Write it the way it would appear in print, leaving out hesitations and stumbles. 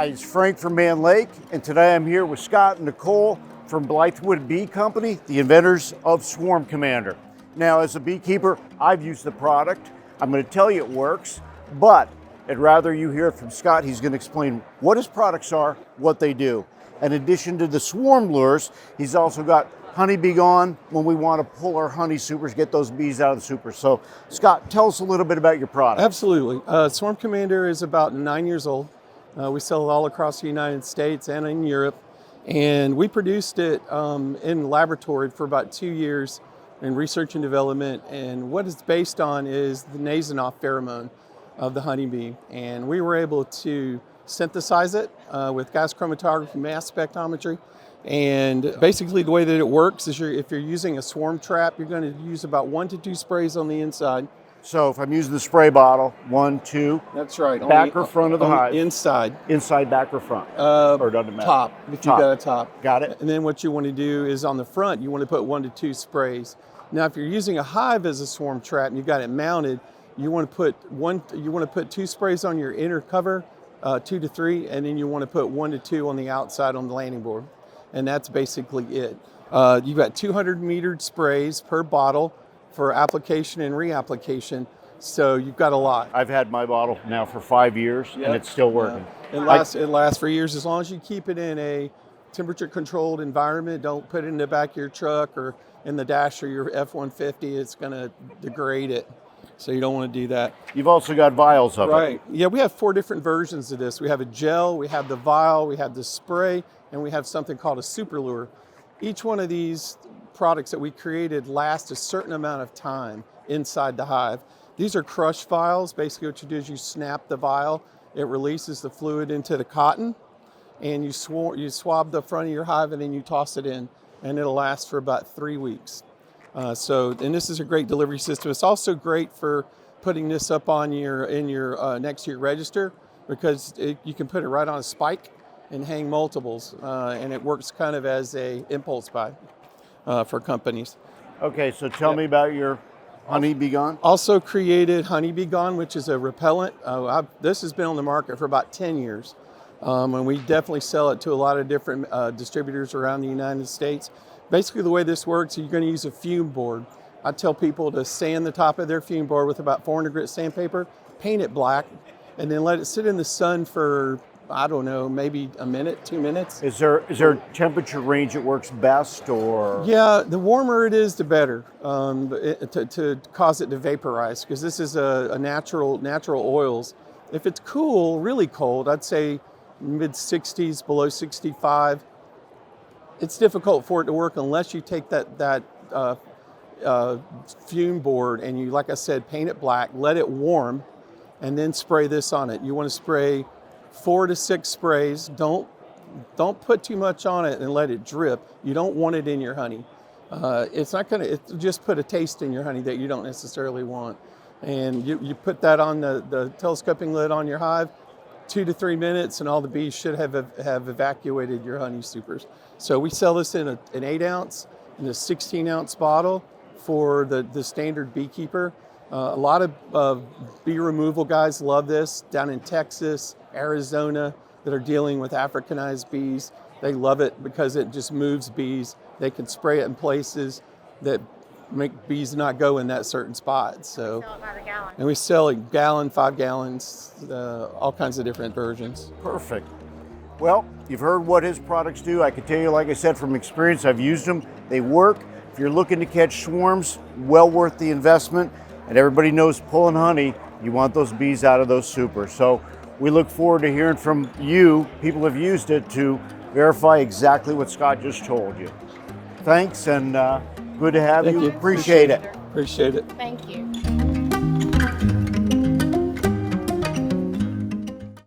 Hi, it's Frank from Mann Lake, and today I'm here with Scott and Nicole from Blythewood Bee Company, the inventors of Swarm Commander. Now, as a beekeeper, I've used the product. I'm going to tell you it works, but I'd rather you hear it from Scott. He's going to explain what his products are, what they do. In addition to the swarm lures, he's also got honeybee gone when we want to pull our honey supers, get those bees out of the supers. So, Scott, tell us a little bit about your product. Absolutely. Swarm Commander is about 9 years old. We sell it all across the United States and in Europe. And we produced it in the laboratory for about 2 years in research and development. And what it's based on is the NAHBE pheromone of the honeybee. And we were able to synthesize it with gas chromatography, mass spectrometry. And basically the way that it works is if you're using a swarm trap, you're going to use about 1 to 2 sprays on the inside. So if I'm using the spray bottle, 1, 2. That's right. Back or front of the hive? Inside. Inside, back or front? Or doesn't matter? Top, if you got a top. Got it. And then what you want to do is on the front, you want to put 1 to 2 sprays. Now, if you're using a hive as a swarm trap and you've got it mounted, you want to put 2 sprays on your inner cover, 2 to 3, and then you want to put 1 to 2 on the outside on the landing board. And that's basically it. You've got 200 metered sprays per bottle for application and reapplication, so you've got a lot. I've had my bottle now for 5 years, and it's still working. It lasts for years as long as you keep it in a temperature-controlled environment. Don't put it in the back of your truck or in the dash of your F-150. It's going to degrade it, so you don't want to do that. You've also got vials of it. Right. Yeah, we have 4 different versions of this. We have a gel, we have the vial, we have the spray, and we have something called a super lure. Each one of these products that we created last a certain amount of time inside the hive. These are crush vials. Basically what you do is you snap the vial, it releases the fluid into the cotton, and you swab the front of your hive and then you toss it in, and it'll last for about 3 weeks. And this is a great delivery system. It's also great for putting this up on next to your register, because you can put it right on a spike and hang multiples, and it works kind of as a impulse buy for companies. Okay, so tell me about your Honeybee Gone. Also created Honeybee Gone, which is a repellent. This has been on the market for about 10 years. And we definitely sell it to a lot of different distributors around the United States. Basically the way this works, you're going to use a fume board. I tell people to sand the top of their fume board with about 400 grit sandpaper, paint it black, and then let it sit in the sun for, I don't know, maybe a minute, 2 minutes. Is there a temperature range that works best, or? Yeah, the warmer it is, the better, to cause it to vaporize, because this is a natural oils. If it's cool, really cold, I'd say mid-60s, below 65, it's difficult for it to work unless you take that fume board and you, like I said, paint it black, let it warm, and then spray this on it. You want to spray 4 to 6 sprays. Don't put too much on it and let it drip. You don't want it in your honey. It'll just put a taste in your honey that you don't necessarily want. And you put that on the telescoping lid on your hive, 2 to 3 minutes, and all the bees should have evacuated your honey supers. So we sell this in an 8 ounce, in a 16 ounce bottle for the standard beekeeper. A lot of bee removal guys love this down in Texas, Arizona, that are dealing with Africanized bees. They love it because it just moves bees. They can spray it in places that make bees not go in that certain spot. So, sell it by the gallon. And we sell a gallon, 5 gallons, all kinds of different versions. Perfect. Well, you've heard what his products do. I can tell you, like I said, from experience, I've used them. They work. If you're looking to catch swarms, well worth the investment. And everybody knows pulling honey, you want those bees out of those supers. So we look forward to hearing from you, people who have used it, to verify exactly what Scott just told you. Thanks, and good to have you. Thank you. Appreciate it. Appreciate it. Thank you.